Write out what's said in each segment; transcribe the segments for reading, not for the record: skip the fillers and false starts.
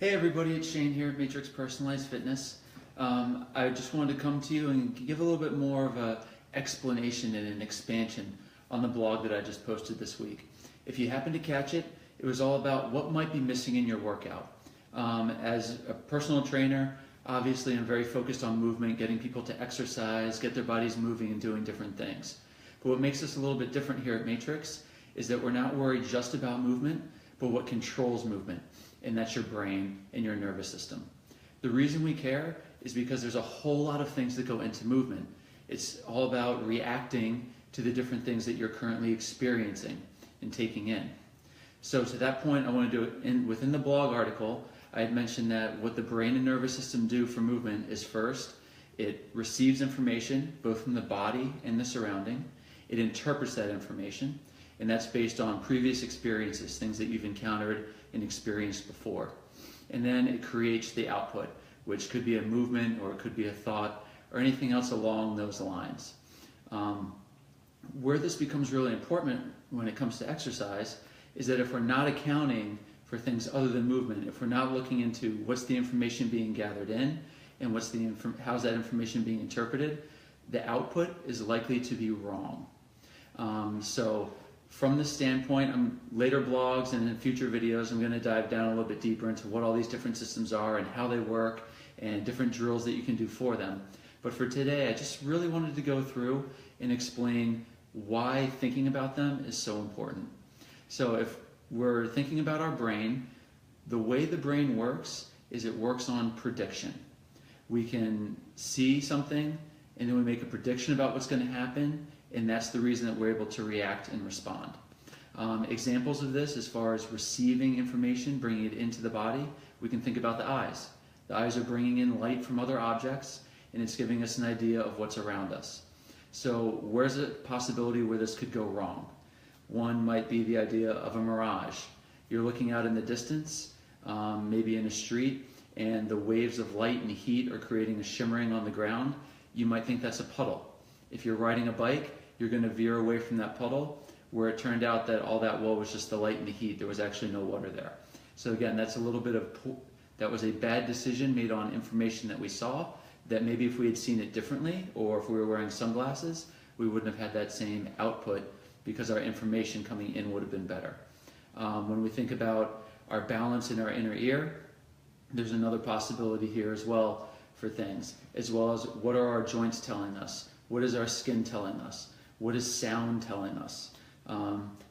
Hey everybody, it's Shane here at Matrix Personalized Fitness. I just wanted to come to you and give a little bit more of an explanation and an expansion on the blog that I just posted this week. If you happen to catch it, it was all about what might be missing in your workout. As a personal trainer, obviously I'm very focused on movement, getting people to exercise, get their bodies moving and doing different things. But what makes us a little bit different here at Matrix is that we're not worried just about movement, but what controls movement, and that's your brain and your nervous system. The reason we care is because there's a whole lot of things that go into movement. It's all about reacting to the different things that you're currently experiencing and taking in. So to that point, I want to do it within the blog article. I had mentioned that what the brain and nervous system do for movement is first, it receives information both from the body and the surrounding. It interprets that information, and that's based on previous experiences, things that you've encountered and experienced before. And then it creates the output, which could be a movement or it could be a thought or anything else along those lines. Where this becomes really important when it comes to exercise is that if we're not accounting for things other than movement, if we're not looking into what's the information being gathered in and how's that information being interpreted, the output is likely to be wrong. So from this standpoint, later blogs and in future videos, I'm going to dive down a little bit deeper into what all these different systems are and how they work and different drills that you can do for them. But for today, I just really wanted to go through and explain why thinking about them is so important. So if we're thinking about our brain, the way the brain works is it works on prediction. We can see something and then we make a prediction about what's going to happen, and that's the reason that we're able to react and respond. Examples of this, as far as receiving information, bringing it into the body, we can think about the eyes. The eyes are bringing in light from other objects, and it's giving us an idea of what's around us. So where's a possibility where this could go wrong? One might be the idea of a mirage. You're looking out in the distance, maybe in a street, and the waves of light and heat are creating a shimmering on the ground. You might think that's a puddle. If you're riding a bike, you're going to veer away from that puddle, where it turned out that all that was just the light and the heat. There was actually no water there. So again, that's a little bit of, that was a bad decision made on information that we saw, that maybe if we had seen it differently, or if we were wearing sunglasses, we wouldn't have had that same output because our information coming in would have been better. When we think about our balance in our inner ear, there's another possibility here as well for things, as well as what are our joints telling us? What is our skin telling us? What is sound telling us?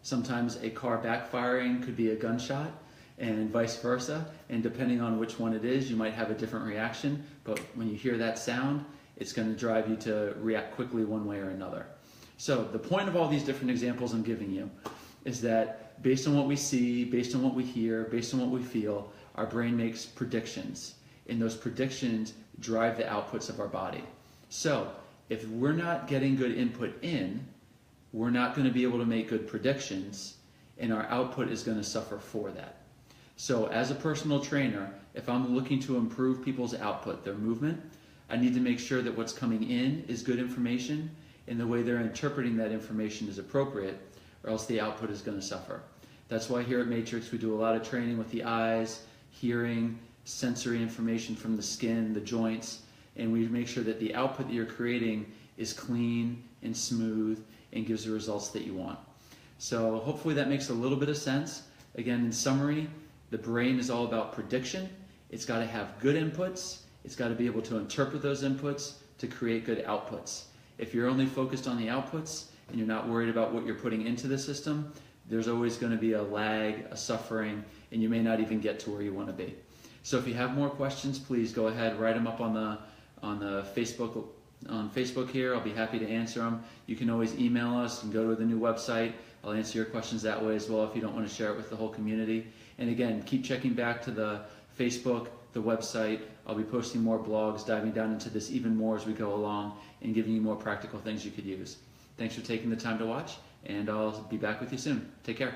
Sometimes a car backfiring could be a gunshot, and vice versa, and depending on which one it is, you might have a different reaction, but when you hear that sound, it's going to drive you to react quickly one way or another. So the point of all these different examples I'm giving you is that based on what we see, based on what we hear, based on what we feel, our brain makes predictions, and those predictions drive the outputs of our body. So if we're not getting good input in, we're not going to be able to make good predictions, and our output is going to suffer for that. So as a personal trainer, if I'm looking to improve people's output, their movement, I need to make sure that what's coming in is good information, and the way they're interpreting that information is appropriate, or else the output is going to suffer. That's why here at Matrix we do a lot of training with the eyes, hearing, sensory information from the skin, the joints, and we make sure that the output that you're creating is clean and smooth and gives the results that you want. So hopefully that makes a little bit of sense. Again, in summary, the brain is all about prediction. It's got to have good inputs. It's got to be able to interpret those inputs to create good outputs. If you're only focused on the outputs and you're not worried about what you're putting into the system, there's always going to be a lag, a suffering, and you may not even get to where you want to be. So if you have more questions, please go ahead, write them up on the Facebook here. I'll be happy to answer them. You can always email us and go to the new website. I'll answer your questions that way as well if you don't want to share it with the whole community. And again, keep checking back to the Facebook, the website. I'll be posting more blogs, diving down into this even more as we go along and giving you more practical things you could use. Thanks for taking the time to watch, and I'll be back with you soon. Take care.